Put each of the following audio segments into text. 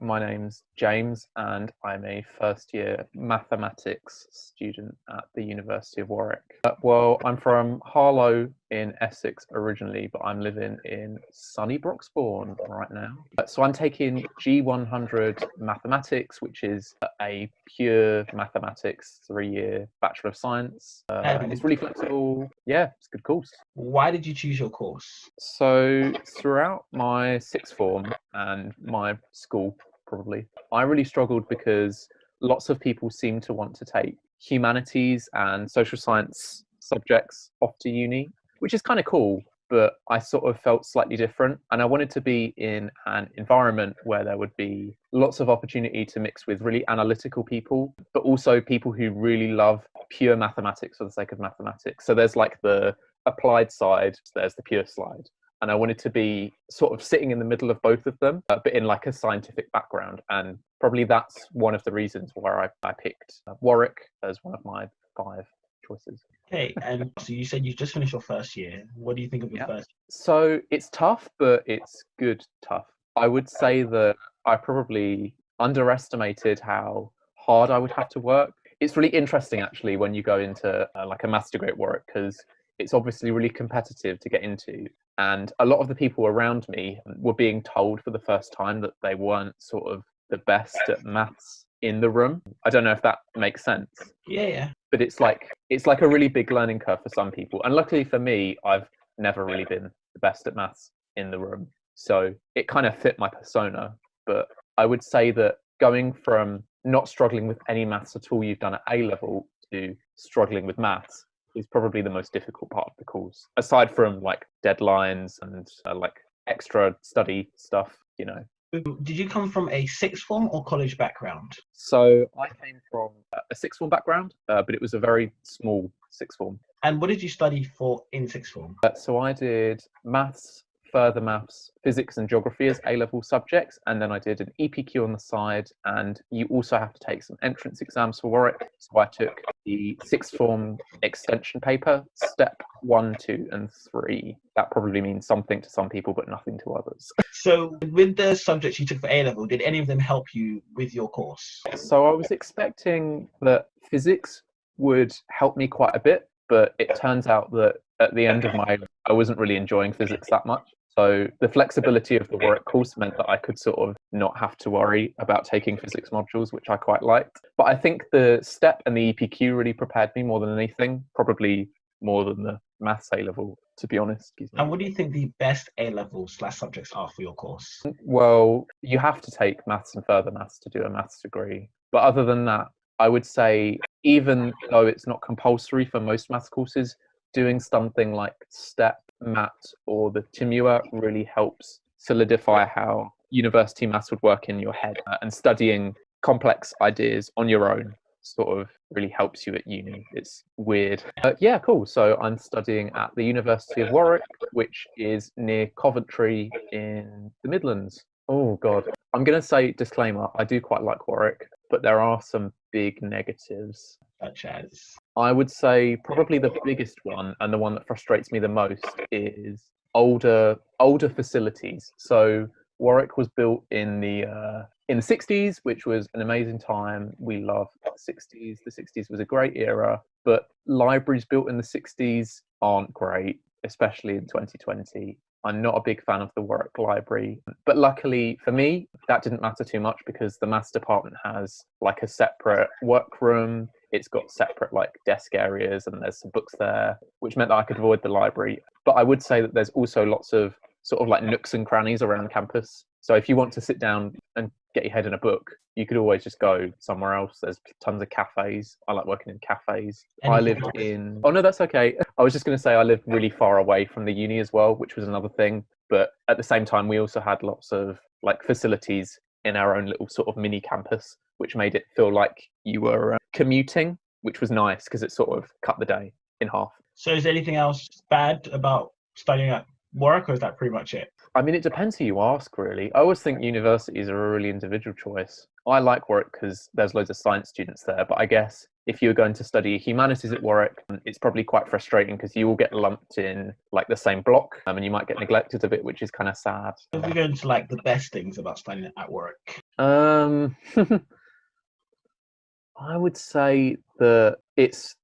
my name's James and I'm a first year mathematics student at the University of Warwick. Well, I'm from Harlow in Essex originally, but I'm living in sunny Broxbourne right now. So I'm taking G100 mathematics, which is a pure mathematics 3-year Bachelor of Science. It's really flexible. Yeah, it's a good course. Why did you choose your course? So throughout my sixth form and my school, probably, I really struggled because lots of people seem to want to take humanities and social science subjects off to uni, which is kind of cool, but I sort of felt slightly different. And I wanted to be in an environment where there would be lots of opportunity to mix with really analytical people, but also people who really love pure mathematics for the sake of mathematics. So there's like the applied side, there's the pure side. And I wanted to be sort of sitting in the middle of both of them, but in like a scientific background. And probably that's one of the reasons why I picked Warwick as one of my 5 choices. Okay, and so you said you just finished your first year. What do you think of your first? So it's tough, but it's good tough. I would say that I probably underestimated how hard I would have to work. It's really interesting actually when you go into like a maths degree at Warwick, because it's obviously really competitive to get into. And a lot of the people around me were being told for the first time that they weren't sort of the best at maths in the room. I don't know if that makes sense. Yeah. But it's like a really big learning curve for some people. And luckily for me, I've never really been the best at maths in the room. So it kind of fit my persona. But I would say that going from not struggling with any maths at all you've done at A level to struggling with maths is probably the most difficult part of the course, aside from like deadlines and like extra study stuff, you know. Did you come from a sixth form or college background? So I came from a sixth form background, but it was a very small sixth form. And what did you study for in sixth form? So I did maths, further maths, physics and geography as A-level subjects, and then I did an EPQ on the side, and you also have to take some entrance exams for Warwick. So I took the sixth form extension paper, step 1, 2 and 3. That probably means something to some people, but nothing to others. So with the subjects you took for A-level, did any of them help you with your course? So I was expecting that physics would help me quite a bit, but it turns out that at the end of I wasn't really enjoying physics that much. So the flexibility of the Warwick course meant that I could sort of not have to worry about taking physics modules, which I quite liked. But I think the STEP and the EPQ really prepared me more than anything, probably more than the maths A-level, to be honest. And what do you think the best A-level/subjects are for your course? Well, you have to take maths and further maths to do a maths degree. But other than that, I would say, even though it's not compulsory for most maths courses, doing something like STEP, MAT, or the TIMUA really helps solidify how university maths would work in your head. And studying complex ideas on your own sort of really helps you at uni. It's weird. Yeah, cool. So I'm studying at the University of Warwick, which is near Coventry in the Midlands. Oh, God. I'm going to say, disclaimer, I do quite like Warwick, but there are some big negatives. Such as? I would say probably the biggest one, and the one that frustrates me the most, is older facilities. So Warwick was built in the 60s, which was an amazing time. We loved the 60s. The 60s was a great era, but libraries built in the 60s aren't great, especially in 2020. I'm not a big fan of the Warwick Library, but luckily for me, that didn't matter too much because the maths department has like a separate workroom. It's got separate like desk areas and there's some books there, which meant that I could avoid the library. But I would say that there's also lots of sort of like nooks and crannies around campus. So if you want to sit down and get your head in a book, you could always just go somewhere else. There's tons of cafes. I like working in cafes. I lived in... Oh, no, that's okay. I was just going to say I lived really far away from the uni as well, which was another thing. But at the same time, we also had lots of like facilities in our own little sort of mini campus, which made it feel like you were commuting, which was nice because it sort of cut the day in half. So is there anything else bad about studying at Warwick, or is that pretty much it? I mean, it depends who you ask, really. I always think universities are a really individual choice. I like Warwick because there's loads of science students there, but I guess if you're going to study humanities at Warwick, it's probably quite frustrating because you all get lumped in like the same block, and you might get neglected a bit, which is kind of sad. If we go into like the best things about studying at Warwick. I would say that it's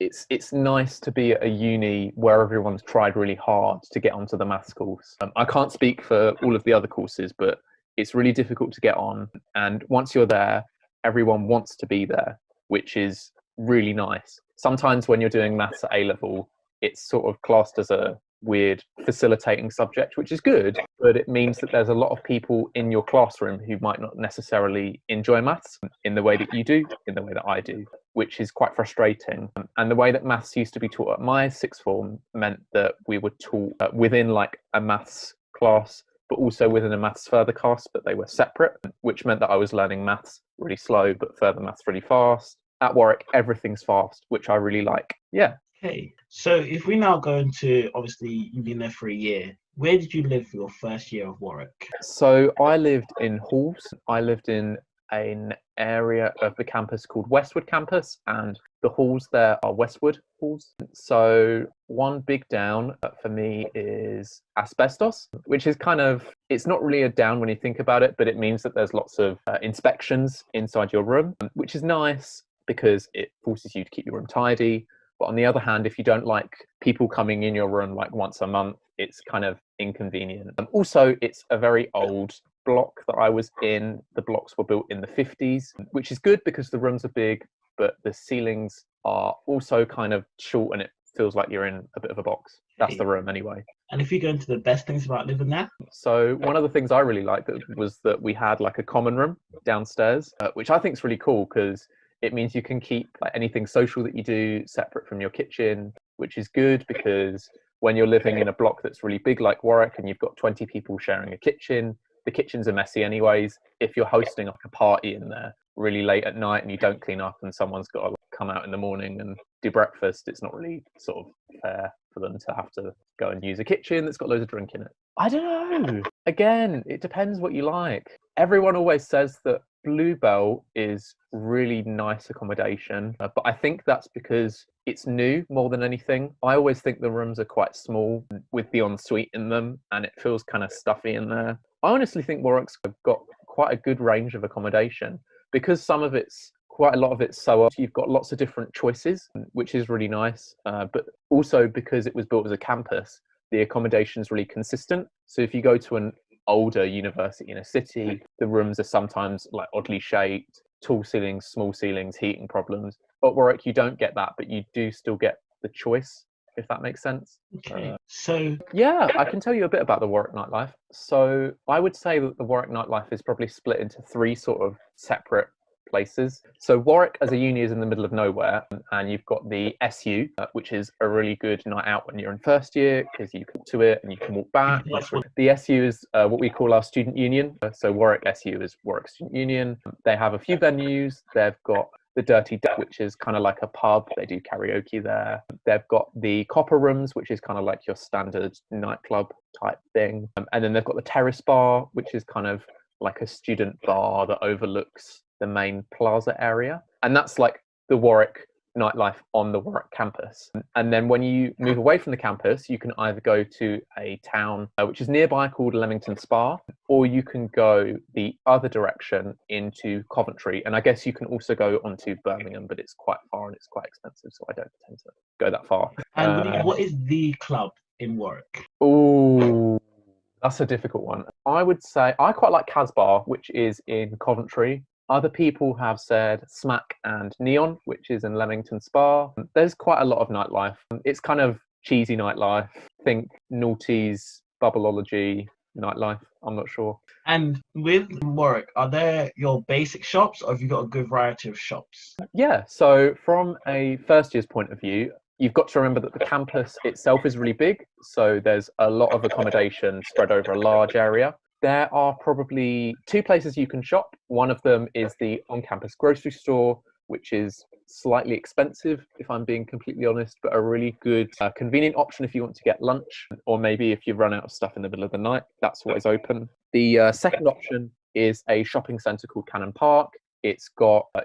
nice to be at a uni where everyone's tried really hard to get onto the maths course. I can't speak for all of the other courses, but it's really difficult to get on. And once you're there, everyone wants to be there, which is really nice. Sometimes when you're doing maths at A level, it's sort of classed as a weird facilitating subject, which is good, but it means that there's a lot of people in your classroom who might not necessarily enjoy maths in the way that you do, in the way that I do, which is quite frustrating. And the way that maths used to be taught at my sixth form meant that we were taught within like a maths class, but also within a maths further class, but they were separate, which meant that I was learning maths really slow, but further maths really fast. At Warwick, everything's fast, which I really like. Yeah. Okay, so if we now go into, obviously you've been there for a year, where did you live for your first year of Warwick? So I lived in halls. I lived in an area of the campus called Westwood campus, and the halls there are Westwood halls. So one big down for me is asbestos, which is kind of, it's not really a down when you think about it, but it means that there's lots of inspections inside your room, which is nice because it forces you to keep your room tidy. But on the other hand, if you don't like people coming in your room like once a month, it's kind of inconvenient. Also, it's a very old block that I was in. The blocks were built in the 50s, which is good because the rooms are big, but the ceilings are also kind of short and it feels like you're in a bit of a box. That's the room anyway. And if you go into the best things about living there? So one of the things I really liked was that we had like a common room downstairs, which I think is really cool because it means you can keep like anything social that you do separate from your kitchen, which is good because when you're living in a block that's really big like Warwick and you've got 20 people sharing a kitchen, the kitchens are messy anyways. If you're hosting like a party in there really late at night and you don't clean up and someone's got to come out in the morning and do breakfast, it's not really sort of fair for them to have to go and use a kitchen that's got loads of drink in it. I don't know. Again, it depends what you like. Everyone always says that Bluebell is really nice accommodation, but I think that's because it's new more than anything. I always think the rooms are quite small with the ensuite in them and it feels kind of stuffy in there. I honestly think Warwick's got quite a good range of accommodation because quite a lot of it's so old. You've got lots of different choices, which is really nice, but also because it was built as a campus, the accommodation is really consistent. So if you go to an older university in a city, the rooms are sometimes like oddly shaped, tall ceilings, small ceilings, heating problems. At Warwick, you don't get that, but you do still get the choice, if that makes sense. Okay. So yeah, I can tell you a bit about the Warwick nightlife. So I would say that the Warwick nightlife is probably split into three sort of separate places. So Warwick as a uni is in the middle of nowhere, and you've got the SU, which is a really good night out when you're in first year because you can walk to it and you can walk back. The SU is what we call our student union. So Warwick SU is Warwick Student Union. They have a few venues. They've got the Dirty Deck, which is kind of like a pub. They do karaoke there. They've got the Copper Rooms, which is kind of like your standard nightclub type thing. And then they've got the Terrace Bar, which is kind of like a student bar that overlooks the main plaza area. And that's like the Warwick nightlife on the Warwick campus. And then when you move away from the campus, you can either go to a town which is nearby called Leamington Spa, or you can go the other direction into Coventry. And I guess you can also go onto Birmingham, but it's quite far and it's quite expensive, so I don't tend to go that far. And what is the club in Warwick? Oh, that's a difficult one. I would say I quite like Casbah, which is in Coventry. Other people have said Smack and Neon, which is in Leamington Spa. There's quite a lot of nightlife. It's kind of cheesy nightlife. Think noughties, bubbleology nightlife. I'm not sure. And with Warwick, are there your basic shops or have you got a good variety of shops? Yeah, so from a first year's point of view, you've got to remember that the campus itself is really big. So there's a lot of accommodation spread over a large area. There are probably two places you can shop. One of them is the on-campus grocery store, which is slightly expensive, if I'm being completely honest, but a really good, convenient option if you want to get lunch, or maybe if you've run out of stuff in the middle of the night, that's always open. The second option is a shopping centre called Cannon Park. It's got a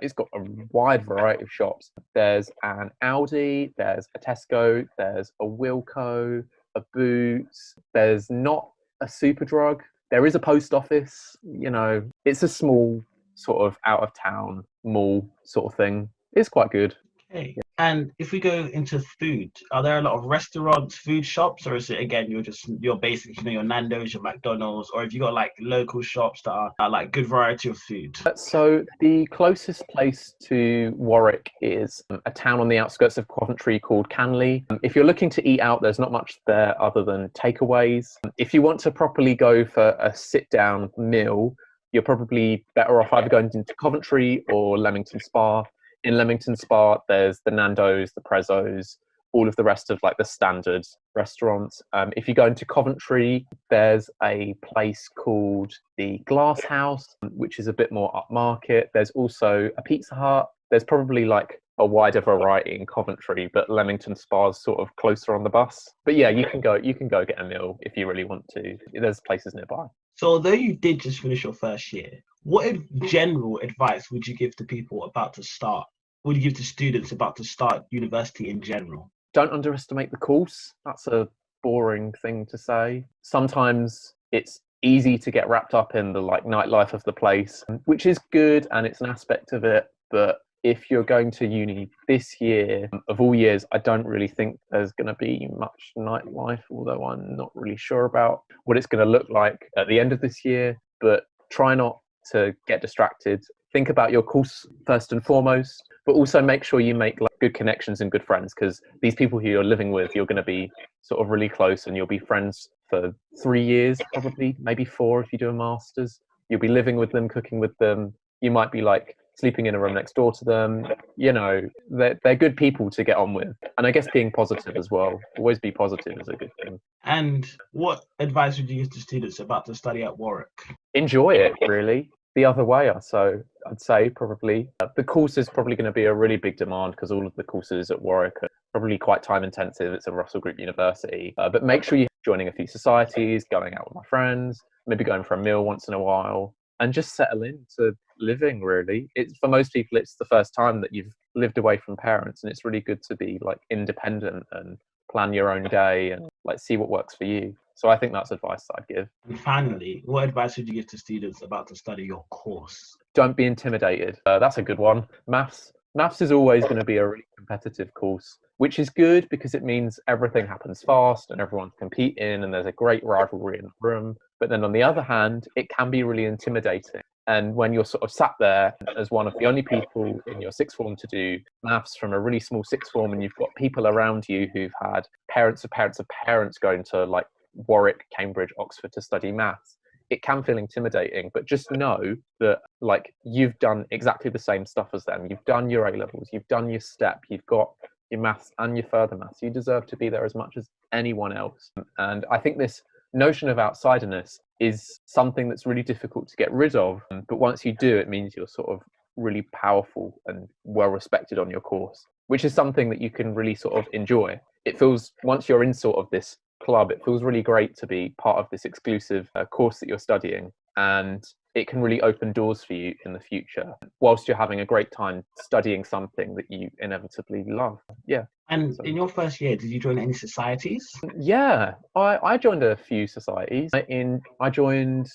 wide variety of shops. There's an Aldi, there's a Tesco, there's a Wilko, a Boots. There's not a Superdrug. There is a post office. It's a small sort of out of town mall sort of thing. It's quite good. Okay. And if we go into food, are there a lot of restaurants, food shops, or is it again you're basically your Nando's, your McDonald's, or have you got like local shops that are like good variety of food? So the closest place to Warwick is a town on the outskirts of Coventry called Canley. If you're looking to eat out, there's not much there other than takeaways. If you want to properly go for a sit-down meal, you're probably better off either going into Coventry or Leamington Spa. In Leamington Spa, there's the Nando's, the Prezzo's, all of the rest of like the standard restaurants. If you go into Coventry, there's a place called the Glass House, which is a bit more upmarket. There's also a Pizza Hut. There's probably like a wider variety in Coventry, but Leamington Spa is sort of closer on the bus. But yeah, you can go get a meal if you really want to. There's places nearby. So although you did just finish your first year, what general advice would you give to people about to start? Would you give to students about to start university in general? Don't underestimate the course. That's a boring thing to say. Sometimes it's easy to get wrapped up in the like nightlife of the place, which is good and it's an aspect of it. But if you're going to uni this year, of all years, I don't really think there's going to be much nightlife, although I'm not really sure about what it's going to look like at the end of this year. But try not to get distracted. Think about your course first and foremost, but also make sure you make like good connections and good friends, because these people who you're living with, you're going to be sort of really close and you'll be friends for 3 years, probably, maybe 4 if you do a master's. You'll be living with them, cooking with them. You might be like sleeping in a room next door to them. They're good people to get on with. And I guess being positive as well. Always be positive is a good thing. And what advice would you give to students about to study at Warwick? Enjoy it, really. The other way, so I'd say probably. The course is probably going to be a really big demand because all of the courses at Warwick are probably quite time intensive. It's a Russell Group university. But make sure you're joining a few societies, going out with my friends, maybe going for a meal once in a while, and just settle into living, really. It's for most people, it's the first time that you've lived away from parents, and it's really good to be like independent and plan your own day and like see what works for you. So I think that's advice that I'd give. And finally, what advice would you give to students about to study your course? Don't be intimidated. That's a good one. Maths is always going to be a really competitive course, which is good because it means everything happens fast and everyone's competing and there's a great rivalry in the room. But then on the other hand, it can be really intimidating. And when you're sort of sat there as one of the only people in your sixth form to do maths from a really small sixth form, and you've got people around you who've had parents of parents of parents going to like Warwick, Cambridge, Oxford to study maths, it can feel intimidating. But just know that like you've done exactly the same stuff as them. You've done your A levels, you've done your step, you've got your maths and your further maths. You deserve to be there as much as anyone else. And I think this notion of outsiderness is something that's really difficult to get rid of. But once you do, it means you're sort of really powerful and well respected on your course, which is something that you can really sort of enjoy. It feels, once you're in sort of this club, it feels really great to be part of this exclusive course that you're studying, and it can really open doors for you in the future whilst you're having a great time studying something that you inevitably love. Yeah. And in your first year, did you join any societies? Yeah, I joined a few societies. I joined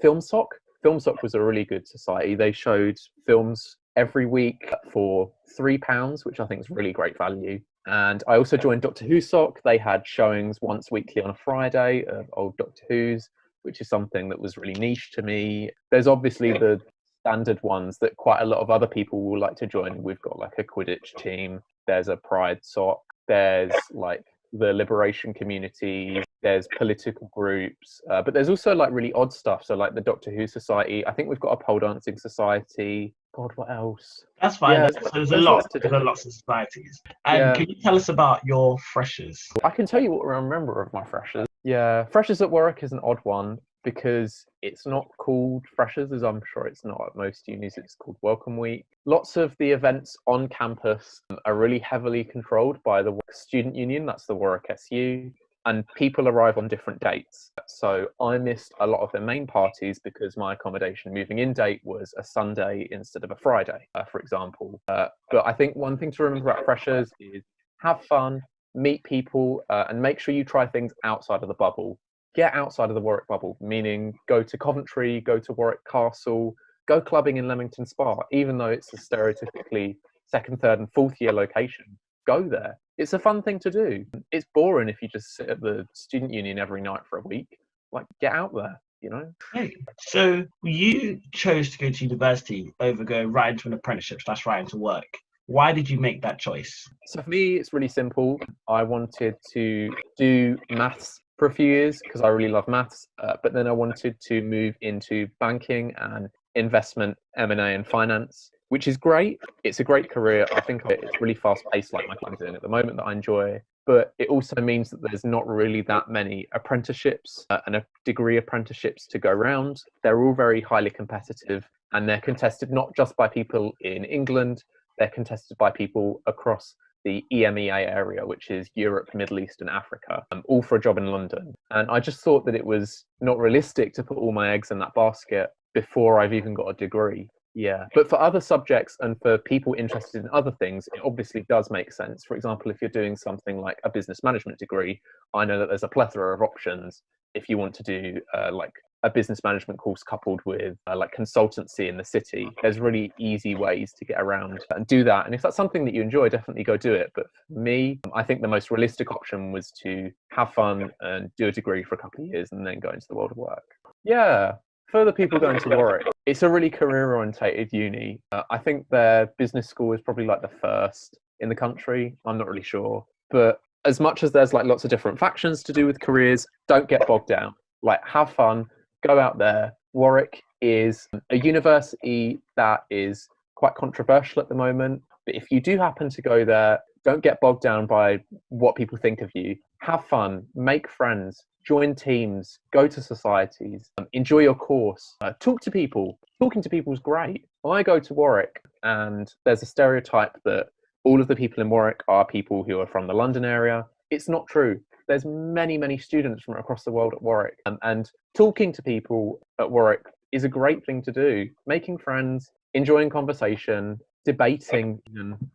FilmSoc. FilmSoc was a really good society. They showed films every week for £3, which I think is really great value. And I also joined Doctor Who Soc. They had showings once weekly on a Friday of old Doctor Who's, which is something that was really niche to me. There's obviously the standard ones that quite a lot of other people will like to join. We've got like a Quidditch team. There's a Pride Soc. There's like the liberation community. There's political groups. But there's also like really odd stuff. So like the Doctor Who Society. I think we've got a pole dancing society. God, what else? That's fine. Yeah, So there's a lot. There's lots of societies. And can you tell us about your freshers? I can tell you what I remember of my freshers. Yeah, freshers at Warwick is an odd one because it's not called freshers, as I'm sure it's not at most unis. It's called Welcome Week. Lots of the events on campus are really heavily controlled by the student union. That's the Warwick SU. and people arrive on different dates. So I missed a lot of the main parties because my accommodation moving in date was a Sunday instead of a Friday, for example. But I think one thing to remember about freshers is have fun, meet people, and make sure you try things outside of the bubble. Get outside of the Warwick bubble, meaning go to Coventry, go to Warwick Castle, go clubbing in Leamington Spa, even though it's a stereotypically second, third, and fourth year location. Go there. It's a fun thing to do. It's boring if you just sit at the student union every night for a week. Like, get out there, you know? Hey, so you chose to go to university over going right into an apprenticeship / right into work. Why did you make that choice? So for me, it's really simple. I wanted to do maths for a few years because I really love maths, but then I wanted to move into banking and investment, M&A and finance, which is great. It's a great career. I think it's really fast paced like my I'm doing at the moment that I enjoy. But it also means that there's not really that many apprenticeships and a degree apprenticeships to go around. They're all very highly competitive and they're contested not just by people in England, they're contested by people across the EMEA area, which is Europe, Middle East and Africa, all for a job in London. And I just thought that it was not realistic to put all my eggs in that basket before I've even got a degree. Yeah, but for other subjects and for people interested in other things, it obviously does make sense. For example, if you're doing something like a business management degree, I know that there's a plethora of options if you want to do like a business management course coupled with like consultancy in the city. There's really easy ways to get around and do that. And if that's something that you enjoy, definitely go do it. But for me, I think the most realistic option was to have fun and do a degree for a couple of years and then go into the world of work. Yeah. Further people going to Warwick, it's a really career-orientated uni. I think their business school is probably like the first in the country. I'm not really sure. But as much as there's like lots of different factions to do with careers, don't get bogged down. Like, have fun, go out there. Warwick is a university that is quite controversial at the moment. But if you do happen to go there, don't get bogged down by what people think of you. Have fun, make friends, join teams, go to societies, enjoy your course, talk to people. Talking to people is great. I go to Warwick and there's a stereotype that all of the people in Warwick are people who are from the London area. It's not true. There's many, many students from across the world at Warwick. And talking to people at Warwick is a great thing to do. Making friends, enjoying conversation, debating.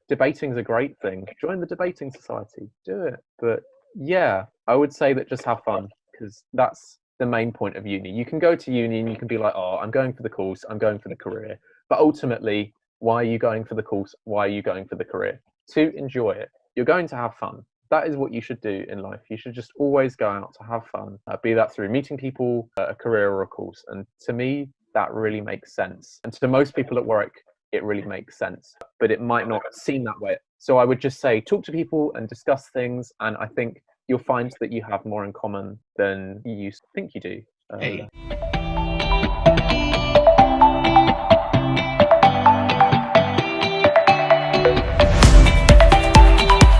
Debating is a great thing. Join the debating society. Do it. But yeah, I would say that just have fun because that's the main point of uni. You can go to uni and you can be like, oh, I'm going for the course, I'm going for the career. But ultimately, why are you going for the course? Why are you going for the career? To enjoy it. You're going to have fun. That is what you should do in life. You should just always go out to have fun, be that through meeting people, a career or a course. And to me, that really makes sense. And to most people at Warwick, it really makes sense, but it might not seem that way. So I would just say, talk to people and discuss things. And I think you'll find that you have more in common than you think you do. Hey.